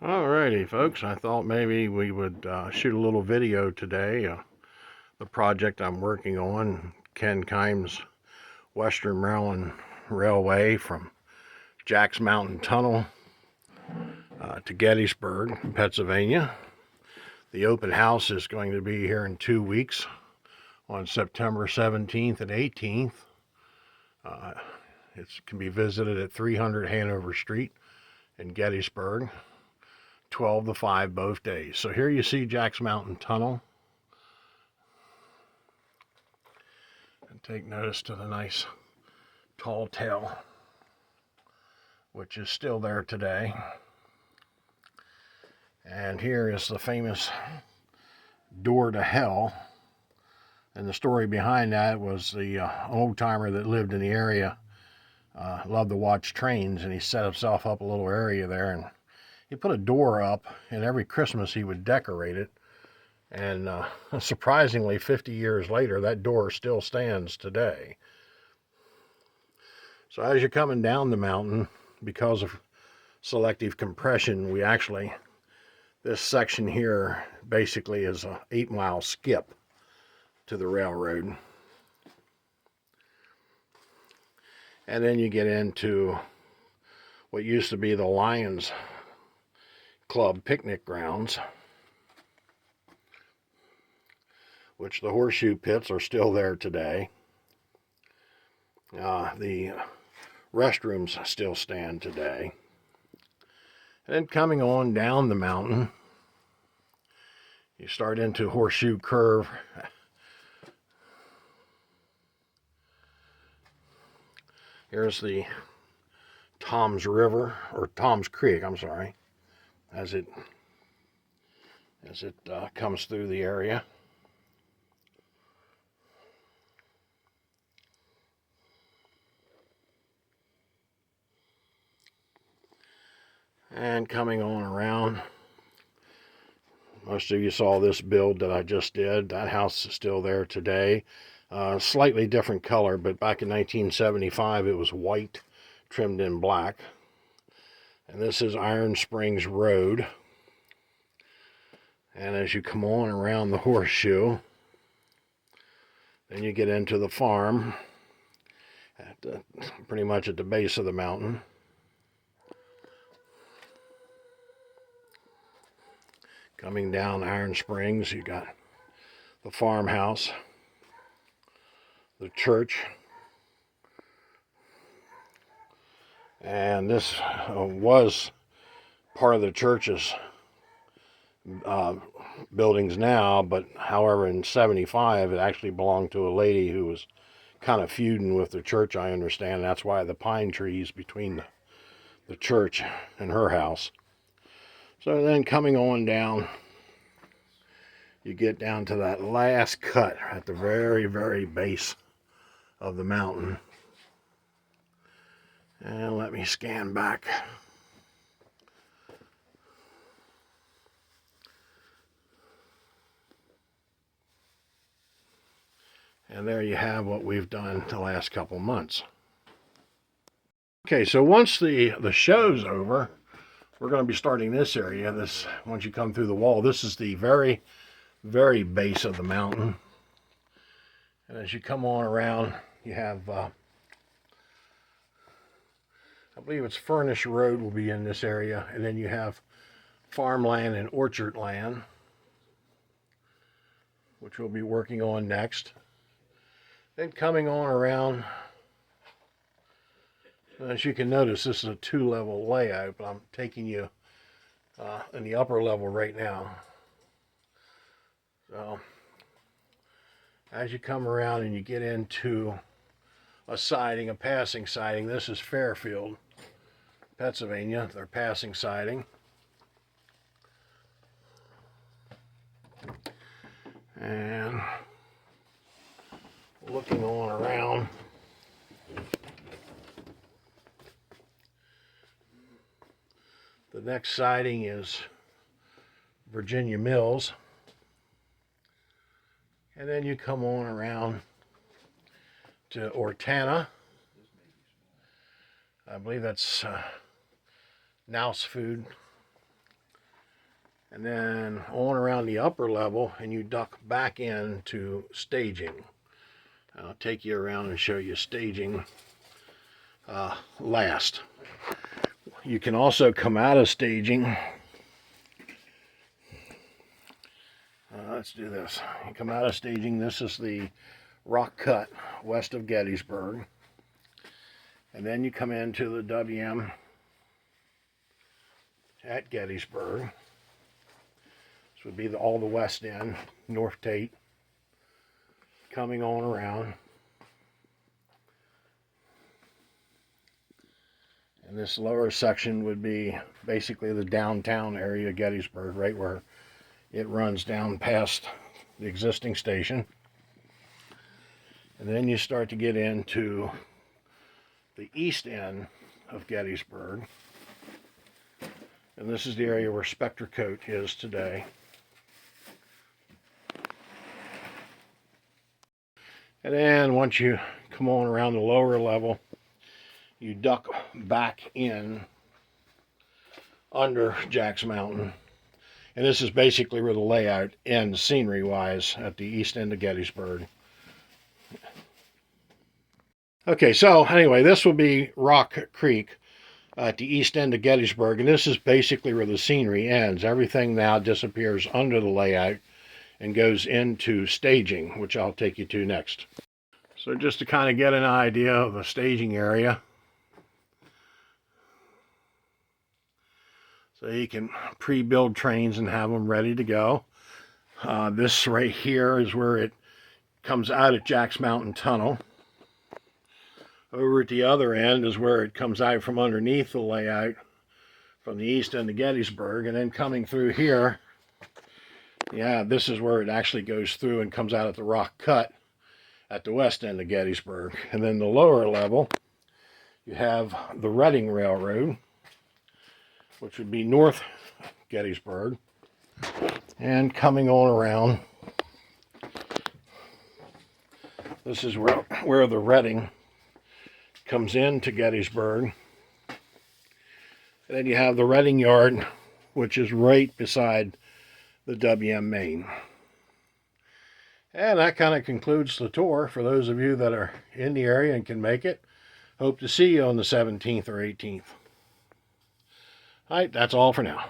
Alrighty, folks. I thought maybe we would shoot a little video today. The project I'm working on, Ken Kimes Western Maryland Railway from Jack's Mountain Tunnel to Gettysburg, Pennsylvania. The open house is going to be here in 2 weeks on September 17th and 18th. It can be visited at 300 Hanover Street in Gettysburg. 12 to 5 both days. So here you see Jack's Mountain Tunnel. And take notice to the nice tall tale, which is still there today. And here is the famous door to hell. And the story behind that was the old timer that lived in the area loved to watch trains, and he set himself up a little area there, and he put a door up, and every Christmas he would decorate it. And surprisingly, 50 years later, that door still stands today. So as you're coming down the mountain, because of selective compression, this section here basically is an 8-mile skip to the railroad. And then you get into what used to be the Lions Club picnic grounds, which the horseshoe pits are still there today. The restrooms still stand today. And then coming on down the mountain, you start into Horseshoe Curve. Here's the Tom's River, or Tom's Creek, I'm sorry, as it comes through the area. And coming on around, most of you saw this build that I just did. That house is still there today. Slightly different color, but back in 1975 it was white, trimmed in black. And this is Iron Springs Road. And as you come on around the horseshoe, then you get into the farm, pretty much at the base of the mountain. Coming down Iron Springs, you got the farmhouse, the church, and this was part of the church's buildings now, but however in 75 it actually belonged to a lady who was kind of feuding with the church, I understand. That's why the pine trees between the church and her house. So then coming on down, you get down to that last cut at the very, very base of the mountain. And let me scan back. And there you have what we've done the last couple months. Okay, so once the show's over, we're going to be starting this area. Once you come through the wall, this is the very, very base of the mountain. And as you come on around, you have, I believe it's Furnish Road will be in this area. And then you have farmland and orchard land, which we'll be working on next. Then coming on around, as you can notice, this is a 2-level layout, but I'm taking you in the upper level right now. So as you come around and you get into a siding, a passing siding, this is Fairfield, Pennsylvania, their passing siding. And looking on around, the next siding is Virginia Mills. And then you come on around to Ortana. I believe that's Naus Food. and then on around the upper level, and you duck back into staging. I'll take you around and show you staging last. You can also come out of staging. Let's do this. You come out of staging. This is the rock cut west of Gettysburg. And then you come into the WM at Gettysburg. This would be all the west end, North Tate, coming on around. And this lower section would be basically the downtown area of Gettysburg, right where it runs down past the existing station. And then you start to get into the east end of Gettysburg. And this is the area where Spectre Coat is today. And then once you come on around the lower level, you duck back in under Jack's Mountain. And this is basically where the layout ends scenery-wise at the east end of Gettysburg. Okay, so anyway, this will be Rock Creek at the east end of Gettysburg, and this is basically where the scenery ends. Everything now disappears under the layout and goes into staging, which I'll take you to next. So just to kind of get an idea of the staging area, so you can pre-build trains and have them ready to go. This right here is where it comes out at Jack's Mountain Tunnel. Over at the other end is where it comes out from underneath the layout from the east end of Gettysburg. And then coming through here, yeah, this is where it actually goes through and comes out at the rock cut at the west end of Gettysburg. And then the lower level, you have the Reading Railroad, which would be North Gettysburg, and coming on around, this is where the Reading comes into Gettysburg. And then you have the Reading Yard, which is right beside the WM Main. And that kind of concludes the tour for those of you that are in the area and can make it. Hope to see you on the 17th or 18th. All right, that's all for now.